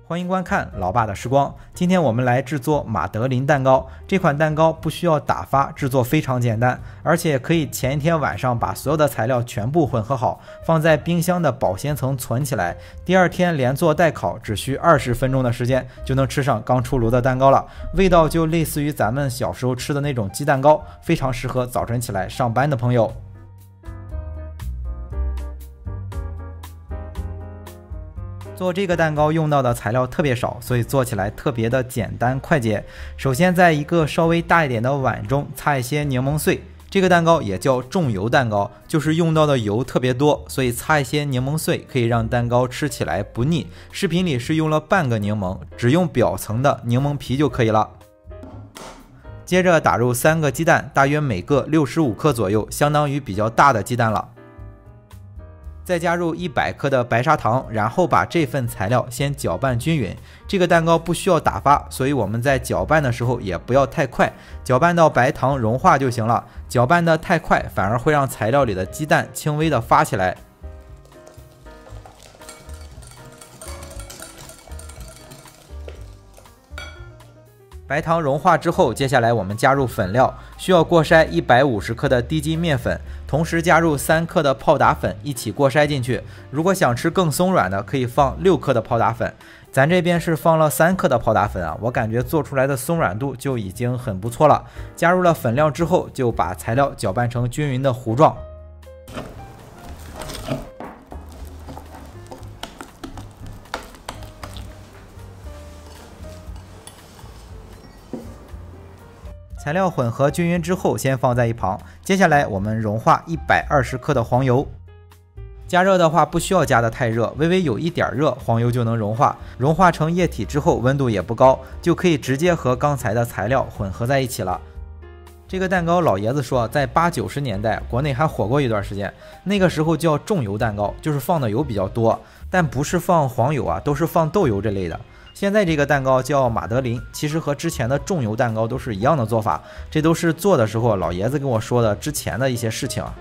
欢迎观看老爸的时光。今天我们来制作马德琳蛋糕。这款蛋糕不需要打发，制作非常简单，而且可以前一天晚上把所有的材料全部混合好，放在冰箱的保鲜层存起来。第二天连做带烤，只需20分钟的时间，就能吃上刚出炉的蛋糕了。味道就类似于咱们小时候吃的那种鸡蛋糕，非常适合早晨起来上班的朋友。做这个蛋糕用到的材料特别少，所以做起来特别的简单快捷。首先在一个稍微大一点的碗中擦一些柠檬碎，这个蛋糕也叫重油蛋糕，就是用到的油特别多，所以擦一些柠檬碎可以让蛋糕吃起来不腻。视频里是用了半个柠檬，只用表层的柠檬皮就可以了。接着打入3个鸡蛋，大约每个65克左右，相当于比较大的鸡蛋了。再加入100克的白砂糖，然后把这份材料先搅拌均匀。这个蛋糕不需要打发，所以我们在搅拌的时候也不要太快，搅拌到白糖融化就行了。搅拌的太快反而会让材料里的鸡蛋轻微的发起来。白糖融化之后，接下来我们加入粉料，需要过筛150克的低筋面粉，同时加入3克的泡打粉一起过筛进去。如果想吃更松软的，可以放6克的泡打粉。咱这边是放了3克的泡打粉啊，我感觉做出来的松软度就已经很不错了。加入了粉料之后，就把材料搅拌成均匀的糊状。材料混合均匀之后，先放在一旁。接下来我们融化120克的黄油。加热的话不需要加的太热，微微有一点热，黄油就能融化。融化成液体之后，温度也不高，就可以直接和刚才的材料混合在一起了。这个蛋糕老爷子说，在80、90年代国内还火过一段时间，那个时候叫重油蛋糕，就是放的油比较多，但不是放黄油啊，都是放豆油这类的。现在这个蛋糕叫马德琳，其实和之前的重油蛋糕都是一样的做法，这都是做的时候老爷子跟我说的之前的一些事情啊。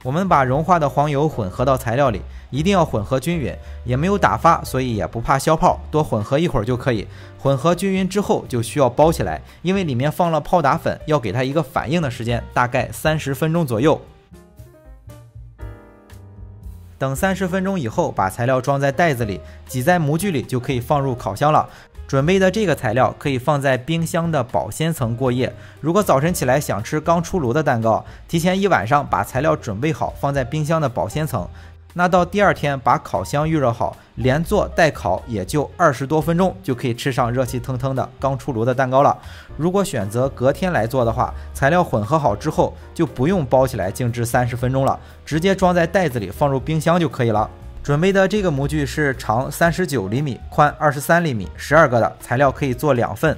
我们把融化的黄油混合到材料里，一定要混合均匀，也没有打发，所以也不怕消泡，多混合一会儿就可以。混合均匀之后就需要包起来，因为里面放了泡打粉，要给它一个反应的时间，大概30分钟左右。等30分钟以后，把材料装在袋子里，挤在模具里就可以放入烤箱了。准备的这个材料可以放在冰箱的保鲜层过夜。如果早晨起来想吃刚出炉的蛋糕，提前1晚上把材料准备好，放在冰箱的保鲜层。那到第二天把烤箱预热好，连做带烤也就20多分钟，就可以吃上热气腾腾的刚出炉的蛋糕了。如果选择隔天来做的话，材料混合好之后就不用包起来静置30分钟了，直接装在袋子里放入冰箱就可以了。准备的这个模具是长39厘米、宽23厘米，12个的，材料可以做2份。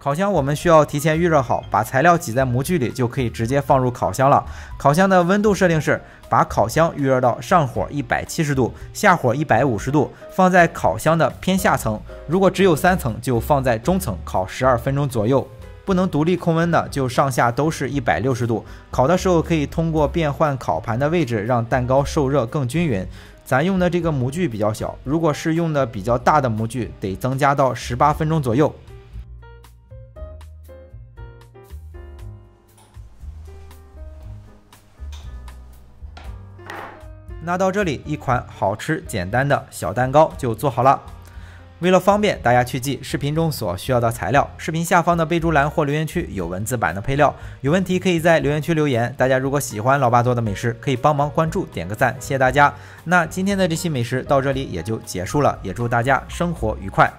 烤箱我们需要提前预热好，把材料挤在模具里就可以直接放入烤箱了。烤箱的温度设定是把烤箱预热到上火170度，下火150度，放在烤箱的偏下层。如果只有3层，就放在中层，烤12分钟左右。不能独立控温的，就上下都是160度。烤的时候可以通过变换烤盘的位置，让蛋糕受热更均匀。咱用的这个模具比较小，如果是用的比较大的模具，得增加到18分钟左右。那到这里，一款好吃简单的小蛋糕就做好了。为了方便大家去记视频中所需要的材料，视频下方的备注栏或留言区有文字版的配料，有问题可以在留言区留言。大家如果喜欢老爸做的美食，可以帮忙关注点个赞，谢谢大家。那今天的这期美食到这里也就结束了，也祝大家生活愉快。